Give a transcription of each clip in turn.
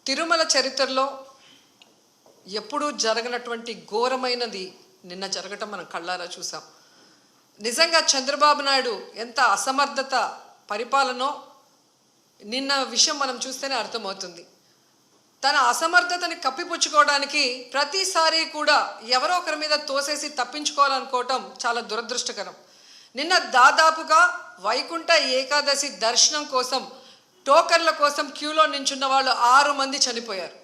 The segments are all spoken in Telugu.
తిరుమల చరిత్రలో ఎప్పుడూ జరగనటువంటి ఘోరమైనది నిన్న జరగటం మనం కళ్ళారా చూసాం. నిజంగా చంద్రబాబు నాయుడు ఎంత అసమర్థత పరిపాలనో నిన్న విషయం మనం చూస్తేనే అర్థమవుతుంది. తన అసమర్థతని కప్పిపుచ్చుకోవడానికి ప్రతిసారి కూడా ఎవరో ఒకరి మీద తోసేసి తప్పించుకోవాలనుకోవటం చాలా దురదృష్టకరం. నిన్న దాదాపుగా వైకుంఠ ఏకాదశి దర్శనం కోసం టోకన్ల కోసం క్యూలో నించున్న వాళ్ళు 6 మంది చనిపోయారు.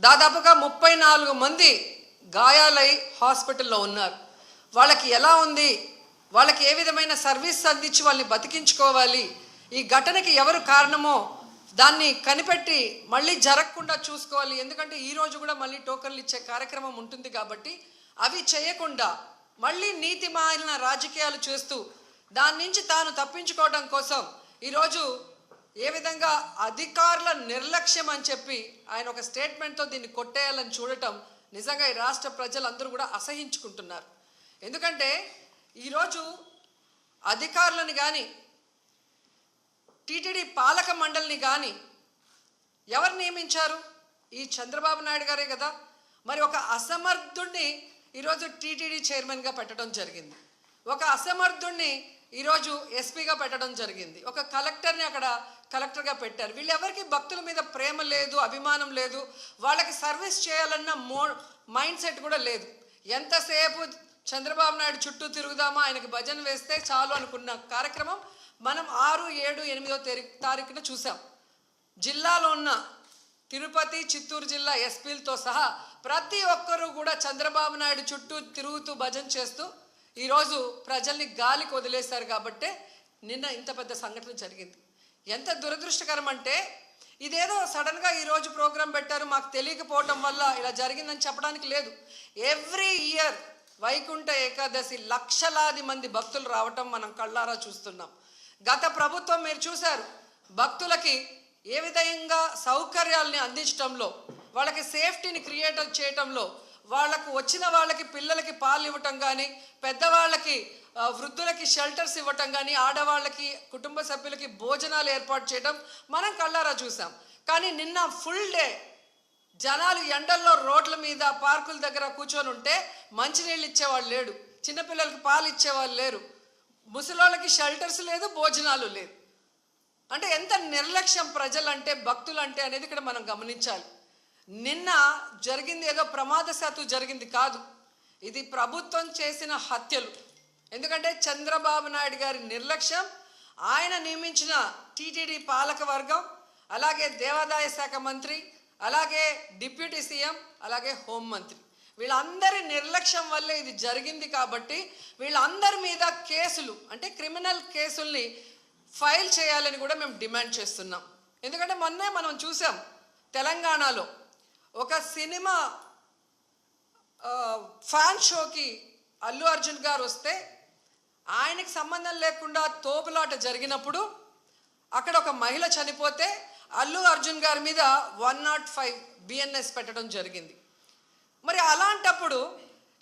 దాదాపుగా 34 మంది గాయాలై హాస్పిటల్లో ఉన్నారు. వాళ్ళకి ఎలా ఉంది, వాళ్ళకి ఏ విధమైన సర్వీస్ అందించి వాళ్ళని బతికించుకోవాలి, ఈ ఘటనకి ఎవరు కారణమో దాన్ని కనిపెట్టి మళ్ళీ జరగకుండా చూసుకోవాలి. ఎందుకంటే ఈరోజు కూడా మళ్ళీ టోకన్లు ఇచ్చే కార్యక్రమం ఉంటుంది కాబట్టి అవి చేయకుండా మళ్ళీ నీతి మాలిన రాజకీయాలు చేస్తూ దాని నుంచి తాను తప్పించుకోవడం కోసం ఈరోజు ఏ విధంగా అధికారుల నిర్లక్ష్యం అని చెప్పి ఆయన ఒక స్టేట్మెంట్తో దీన్ని కొట్టేయాలని చూడటం నిజంగా ఈ రాష్ట్ర ప్రజలందరూ కూడా అసహించుకుంటున్నారు. ఎందుకంటే ఈరోజు అధికారులను కానీ టీటీడీ పాలక మండలిని కానీ ఎవరు నియమించారు? ఈ చంద్రబాబు నాయుడు గారే కదా. మరి ఒక అసమర్థుడిని ఈరోజు టీటీడీ చైర్మన్గా పెట్టడం జరిగింది, ఒక అసమర్థుడిని ఈరోజు ఎస్పీగా పెట్టడం జరిగింది, ఒక కలెక్టర్ని అక్కడ కలెక్టర్గా పెట్టారు. వీళ్ళెవరికి భక్తుల మీద ప్రేమ లేదు, అభిమానం లేదు, వాళ్ళకి సర్వీస్ చేయాలన్న మైండ్ సెట్ కూడా లేదు. ఎంతసేపు చంద్రబాబు నాయుడు చుట్టూ తిరుగుదామా, ఆయనకి భజన వేస్తే చాలు అనుకున్న కార్యక్రమం మనం 6, 7, 8వ తారీఖున చూసాం. జిల్లాలో ఉన్న తిరుపతి, చిత్తూరు జిల్లా ఎస్పీలతో సహా ప్రతి ఒక్కరూ కూడా చంద్రబాబు నాయుడు చుట్టూ తిరుగుతూ భజన చేస్తూ ఈరోజు ప్రజల్ని గాలికి వదిలేశారు. కాబట్టే నిన్న ఇంత పెద్ద సంఘటన జరిగింది. ఎంత దురదృష్టకరం అంటే ఇదేదో సడన్గా ఈరోజు ప్రోగ్రాం పెట్టారు, మాకు తెలియకపోవటం వల్ల ఇలా జరిగిందని చెప్పడానికి లేదు. ఎవ్రీ ఇయర్ వైకుంఠ ఏకాదశి లక్షలాది మంది భక్తులు రావటం మనం కళ్ళారా చూస్తున్నాం. గత ప్రభుత్వం మీరు చూశారు, భక్తులకి ఏ విధంగా సౌకర్యాలని అందించడంలో, వాళ్ళకి సేఫ్టీని క్రియేట్ చేయటంలో, వాళ్ళకు వచ్చిన వాళ్ళకి పిల్లలకి పాలు ఇవ్వటం కానీ, పెద్దవాళ్ళకి వృద్ధులకి షెల్టర్స్ ఇవ్వటం కానీ, ఆడవాళ్ళకి కుటుంబ సభ్యులకి భోజనాలు ఏర్పాటు చేయడం మనం కళ్ళారా చూసాం. కానీ నిన్న ఫుల్ డే జనాలు ఎండల్లో రోడ్ల మీద పార్కుల దగ్గర కూర్చొని ఉంటే మంచినీళ్ళు ఇచ్చేవాళ్ళు లేడు, చిన్నపిల్లలకి పాలు ఇచ్చేవాళ్ళు లేరు, ముసలోళ్ళకి షెల్టర్స్ లేదు, భోజనాలు లేదు. అంటే ఎంత నిర్లక్ష్యం ప్రజలంటే, భక్తులంటే అనేది ఇక్కడ మనం గమనించాలి. నిన్న జరిగింది ఏదో ప్రమాదశాత్తు జరిగింది కాదు, ఇది ప్రభుత్వం చేసిన హత్యలు. ఎందుకంటే చంద్రబాబు నాయుడు గారి నిర్లక్ష్యం, ఆయన నియమించిన టీటీడీ పాలక వర్గం, అలాగే దేవాదాయ శాఖ మంత్రి, అలాగే డిప్యూటీ సీఎం, అలాగే హోంమంత్రి, వీళ్ళందరి నిర్లక్ష్యం వల్లే ఇది జరిగింది. కాబట్టి వీళ్ళందరి మీద కేసులు, అంటే క్రిమినల్ కేసుల్ని ఫైల్ చేయాలని కూడా మేము డిమాండ్ చేస్తున్నాం. ఎందుకంటే మొన్నే మనం చూసాం, తెలంగాణలో ఒక సినిమా ఫ్యాన్ షోకి అల్లు అర్జున్ గారు వస్తే ఆయనకి సంబంధం లేకుండా తోపులాట జరిగినప్పుడు అక్కడ ఒక మహిళ చనిపోతే అల్లు అర్జున్ గారి మీద 105 BNS పెట్టడం జరిగింది. మరి అలాంటప్పుడు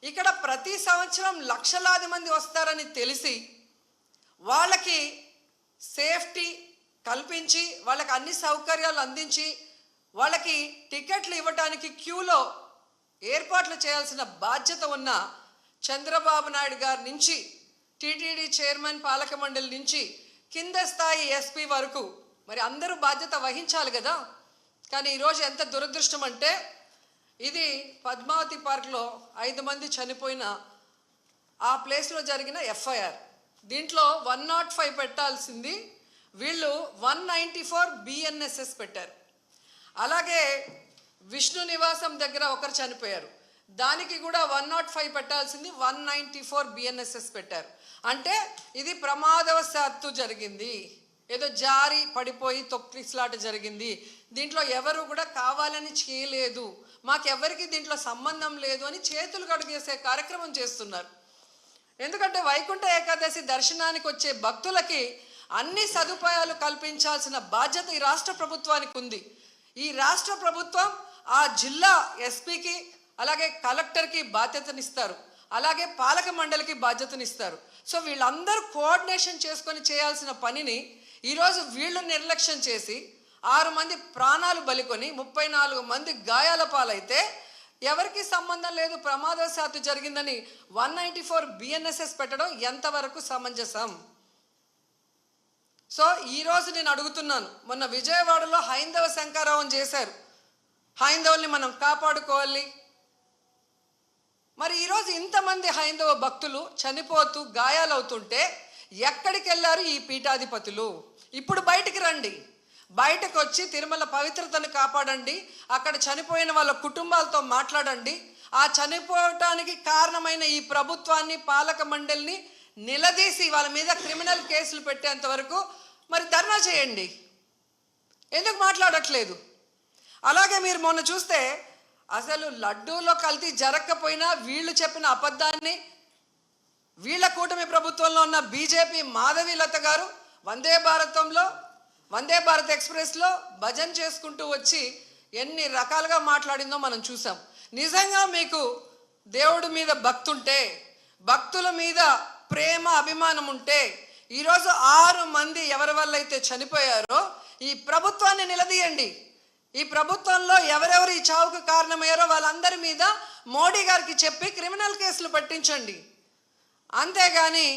ఇక్కడ ప్రతి సంవత్సరం లక్షలాది మంది వస్తారని తెలిసి వాళ్ళకి సేఫ్టీ కల్పించి, వాళ్ళకి అన్ని సౌకర్యాలు అందించి, వాళ్ళకి టికెట్లు ఇవ్వడానికి క్యూలో ఏర్పాట్లు చేయాల్సిన బాధ్యత ఉన్న చంద్రబాబు నాయుడు గారి నుంచి, టీటీడీ చైర్మన్, పాలక మండలి నుంచి కింద స్థాయి ఎస్పీ వరకు మరి అందరూ బాధ్యత వహించాలి కదా. కానీ ఈరోజు ఎంత దురదృష్టం అంటే, ఇది పద్మావతి పార్క్లో 5 మంది చనిపోయిన ఆ ప్లేస్లో జరిగిన FIR. దీంట్లో 105 పెట్టాల్సింది వీళ్ళు 194 BNSS పెట్టారు. అలాగే విష్ణు నివాసం దగ్గర ఒకరు చనిపోయారు, దానికి కూడా 105 పెట్టాల్సింది 194 BNSS పెట్టారు. అంటే ఇది ప్రమాదవశాత్తు జరిగింది, ఏదో జారి పడిపోయి తొక్కిసలాట జరిగింది, దీంట్లో ఎవరు కూడా కావాలని చేయలేదు, మాకెవరికి దీంట్లో సంబంధం లేదు అని చేతులు కడిగేసే కార్యక్రమం చేస్తున్నారు. ఎందుకంటే వైకుంఠ ఏకాదశి దర్శనానికి వచ్చే భక్తులకి అన్ని సదుపాయాలు కల్పించాల్సిన బాధ్యత ఈ రాష్ట్ర ప్రభుత్వానికి ఉంది. ఈ రాష్ట్ర ప్రభుత్వం ఆ జిల్లా ఎస్పీకి, అలాగే కలెక్టర్కి బాధ్యతనిస్తారు, అలాగే పాలక మండలికి బాధ్యతనిస్తారు. సో వీళ్ళందరూ కోఆర్డినేషన్ చేసుకొని చేయాల్సిన పనిని ఈరోజు వీళ్ళు నిర్లక్ష్యం చేసి 6 మంది ప్రాణాలు బలికొని 34 మంది గాయాల పాలైతే ఎవరికి సంబంధం లేదు, ప్రమాదవశాత్తు జరిగిందని 194 BNSS పెట్టడం ఎంతవరకు సమంజసం? సో ఈరోజు నేను అడుగుతున్నాను, మొన్న విజయవాడలో హైందవ శంకారావం చేశారు, హైందవుల్ని మనం కాపాడుకోవాలి. మరి ఈరోజు ఇంతమంది హైందవ భక్తులు చనిపోతూ గాయాలవుతుంటే ఎక్కడికి వెళ్ళారు ఈ పీఠాధిపతులు? ఇప్పుడు బయటికి రండి, బయటకు వచ్చి తిరుమల పవిత్రతను కాపాడండి, అక్కడ చనిపోయిన వాళ్ళ కుటుంబాలతో మాట్లాడండి, ఆ చనిపోవటానికి కారణమైన ఈ ప్రభుత్వాన్ని, పాలక మండలిని నిలదీసి వాళ్ళ మీద క్రిమినల్ కేసులు పెట్టేంత వరకు మరి ధర్నా చేయండి. ఎందుకు మాట్లాడట్లేదు? అలాగే మీరు మొన్న చూస్తే అసలు లడ్డూలో కల్తీ జరగకపోయినా వీళ్ళు చెప్పిన అబద్ధాన్ని వీళ్ళ కూటమి ప్రభుత్వంలో ఉన్న బీజేపీ మాధవీలత గారు వందే భారత్ ఎక్స్ప్రెస్లో భజన చేసుకుంటూ వచ్చి ఎన్ని రకాలుగా మాట్లాడిందో మనం చూసాం. నిజంగా మీకు దేవుడి మీద భక్తి ఉంటే, భక్తుల మీద ప్రేమ అభిమానం ఉంటే ఈరోజు 6 మంది ఎవరి వల్ల అయితే చనిపోయారో ఈ ప్రభుత్వాన్ని నిలదీయండి. ఈ ప్రభుత్వంలో ఎవరెవరు ఈ చావుకు కారణమయ్యారో వాళ్ళందరి మీద మోడీ గారికి చెప్పి క్రిమినల్ కేసులు పట్టించండి. అంతేగాని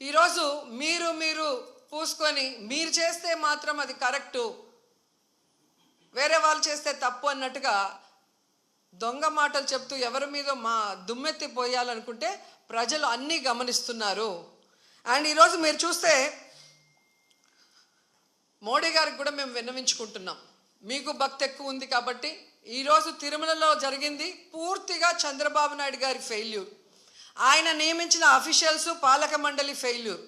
ఈరోజు మీరు పూసుకొని మీరు చేస్తే మాత్రం అది కరెక్టు, వేరే వాళ్ళు చేస్తే తప్పు అన్నట్టుగా దొంగ మాటలు చెప్తూ ఎవరి మీద దుమ్మెత్తి పోయాలనుకుంటే ప్రజలు అన్నీ గమనిస్తున్నారు. అండ్ ఈరోజు మీరు చూస్తే మోడీ గారికి కూడా మేము విన్నవించుకుంటున్నాం, మీకు భక్తి ఎక్కువ ఉంది కాబట్టి ఈరోజు తిరుమలలో జరిగింది పూర్తిగా చంద్రబాబు నాయుడు గారి ఫెయిల్యూర్, ఆయన నియమించిన అఫీషియల్స్, పాలక మండలి ఫెయిల్యూర్.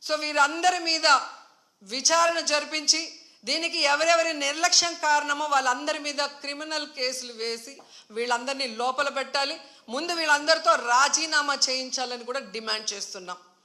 సో వీరందరి మీద విచారణ జరిపించి దీనికి ఎవరెవరి నిర్లక్ష్యం కారణమో వాళ్ళందరి మీద క్రిమినల్ కేసులు వేసి వీళ్ళందరినీ లోపల పెట్టాలి. ముందు వీళ్ళందరితో రాజీనామా చేయించాలని కూడా డిమాండ్ చేస్తున్నాం.